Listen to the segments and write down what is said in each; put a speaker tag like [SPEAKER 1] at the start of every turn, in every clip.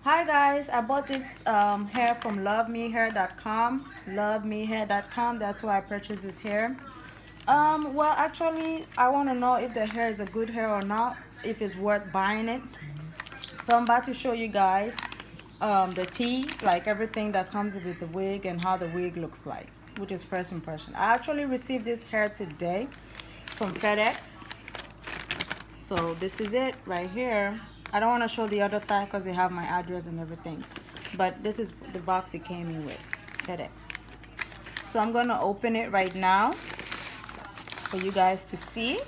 [SPEAKER 1] Hi guys, I bought this hair from 𝐿𝐴𝐚𝐲.com. 𝐿𝐴𝐚𝐲.com. That's why I purchased this hair. Well, actually, I want to know if the hair is a good hair or not, if it's worth buying it. So I'm about to show you guys the tea, like everything that comes with the wig and how the wig looks like, which is first impression. I actually received this hair today from FedEx. So this is it right here. I don't want to show the other side because they have my address and everything, but this is the box it came in with, FedEx. So I'm going to open it right now for you guys to see.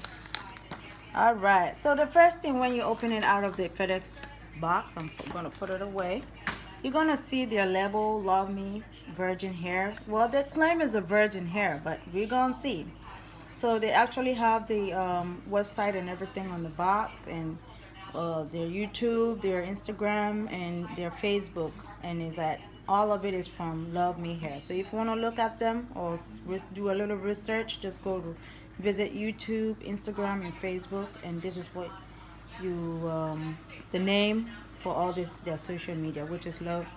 [SPEAKER 1] All right, so the first thing when you open it out of the FedEx box, I'm going to put it away, you're going to see their label, Love Me Virgin Hair. Well, they claim it's a virgin hair, but we're going to see. So they actually have the website and everything on the box, and their YouTube, their Instagram, and their Facebook, and is that all of it is from Love Me Hair. So if you want to look at them or do a little research, just go to visit YouTube, Instagram, and Facebook, and this is what you the name for all this their social media, which is Love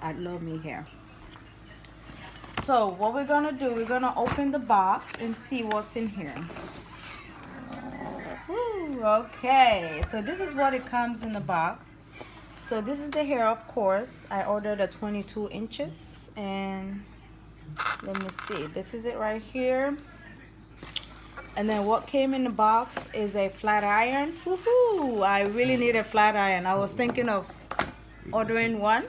[SPEAKER 1] Me Hair. So what we're gonna do, we're gonna open the box and see what's in here. Ooh, okay, so this is what it comes in the box. So this is the hair, of course. I ordered a 22 inches, and let me see, this is it right here. And then what came in the box is a flat iron. Woohoo! I really need a flat iron. I was thinking of ordering one.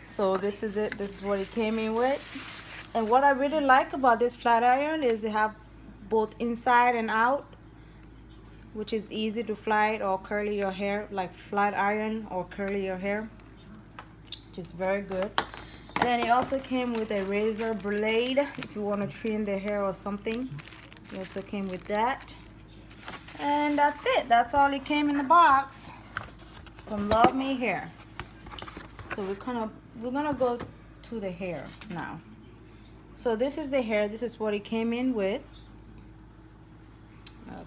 [SPEAKER 1] So this is it. This is what it came in with. And what I really like about this flat iron is it have both inside and out, which is easy to flat or curly your hair, like flat iron or curly your hair, which is very good. And then it also came with a razor blade if you want to trim the hair or something. It also came with that. And that's it. That's all it came in the box from Love Me Hair. So we're gonna go to the hair now. So this is the hair. This is what it came in with.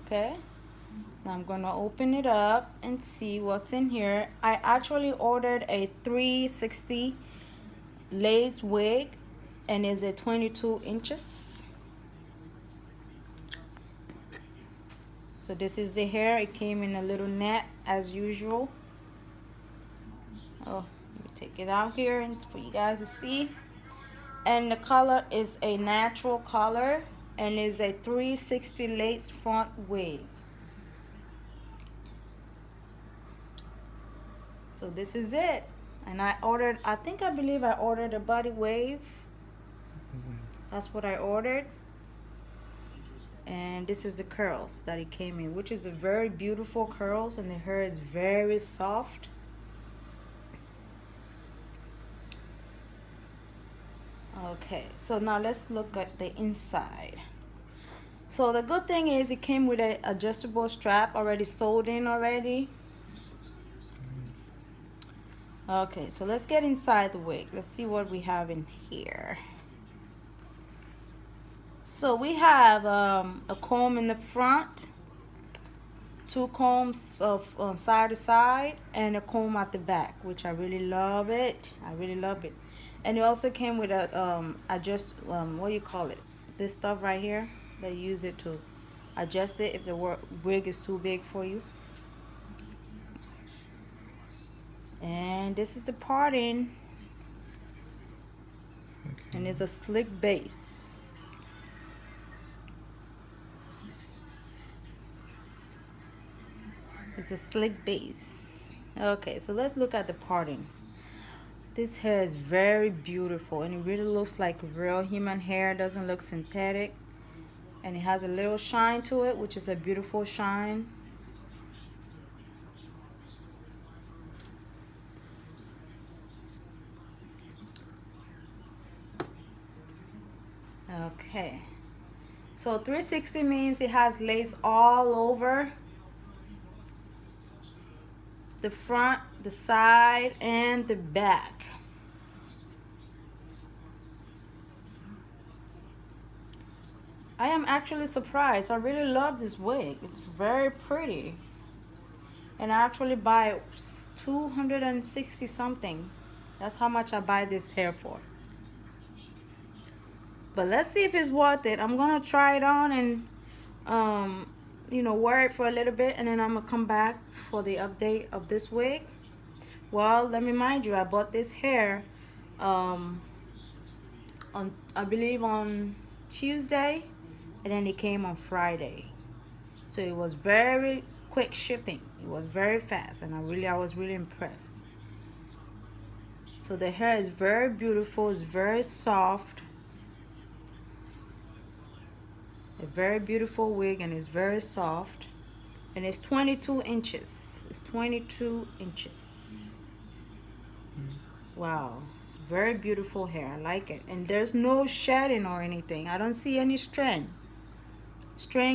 [SPEAKER 1] Okay. Now I'm gonna open it up and see what's in here. I actually ordered a 360 lace wig, and is a 22 inches. So this is the hair. It came in a little net as usual. Oh, let me take it out here and for you guys to see. And the color is a natural color, and is a 360 lace front wig. So this is it. And I believe I ordered a body wave. That's what I ordered. And this is the curls that it came in, which is a very beautiful curls, and the hair is very soft. Okay, so now let's look at the inside. So the good thing is it came with an adjustable strap already sewed in already. Okay, so let's get inside the wig. Let's see what we have in here. So we have a comb in the front, two combs of side to side, and a comb at the back, which I really love it. I really love it. And it also came with a what do you call it? This stuff right here. They use it to adjust it if the wig is too big for you. And this is the parting. Okay. And it's a slick base. It's a slick base. Okay, so let's look at the parting. This hair is very beautiful, and it really looks like real human hair. It doesn't look synthetic, and it has a little shine to it, which is a beautiful shine. Okay, so 360 means it has lace all over the front, the side, and the back. I am actually surprised. I really love this wig. It's very pretty. And I actually buy 260 something. That's how much I buy this hair for. But let's see if it's worth it. I'm gonna try it on and you know, wear it for a little bit, and then I'm gonna come back for the update of this wig. Well, let me remind you, I bought this hair on, I believe, on Tuesday, and then it came on Friday. So it was very quick shipping. It was very fast, and I was really impressed. So the hair is very beautiful. It's very soft. A very beautiful wig, and it's very soft, and it's 22 inches. It's 22 inches. Wow, it's very beautiful hair. I like it. And there's no shedding or anything. I don't see any string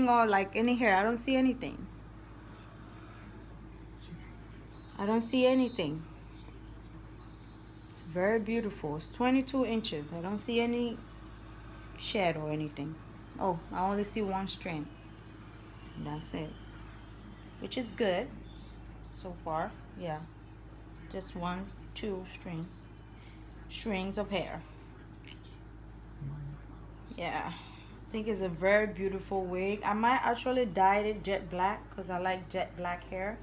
[SPEAKER 1] or like any hair. I don't see anything. I don't see anything. It's very beautiful. It's 22 inches. I don't see any shed or anything. Oh, I only see one string. And that's it. Which is good so far. Yeah. Just 1, 2 strings of hair. Yeah. I think it's a very beautiful wig. I might actually dye it jet black because I like jet black hair.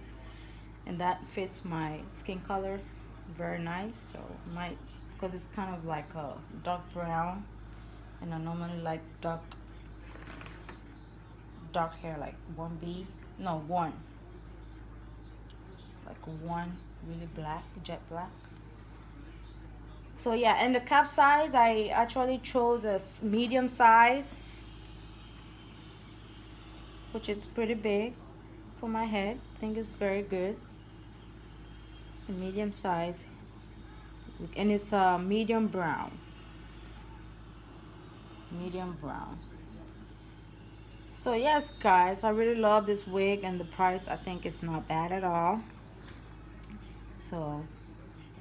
[SPEAKER 1] And that fits my skin color very nice. So I might, because it's kind of like a dark brown. And I normally like dark hair, like 1B, no, 1, like 1 really black, jet black. So yeah, and the cap size, I actually chose a medium size, which is pretty big for my head. I think it's very good. It's a medium size, and it's a medium brown. So yes, guys, I really love this wig, and the price, I think it's not bad at all. So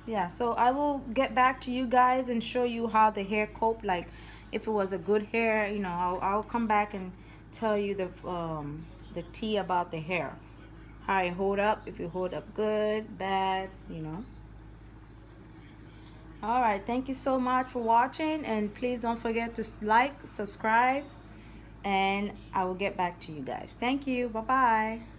[SPEAKER 1] yeah, so I will get back to you guys and show you how the hair cope, like if it was a good hair, you know, I'll come back and tell you the tea about the hair, how it hold up, if it hold up good, bad, you know. All right, thank you so much for watching, and please don't forget to like, subscribe, and I will get back to you guys. Thank you. Bye-bye.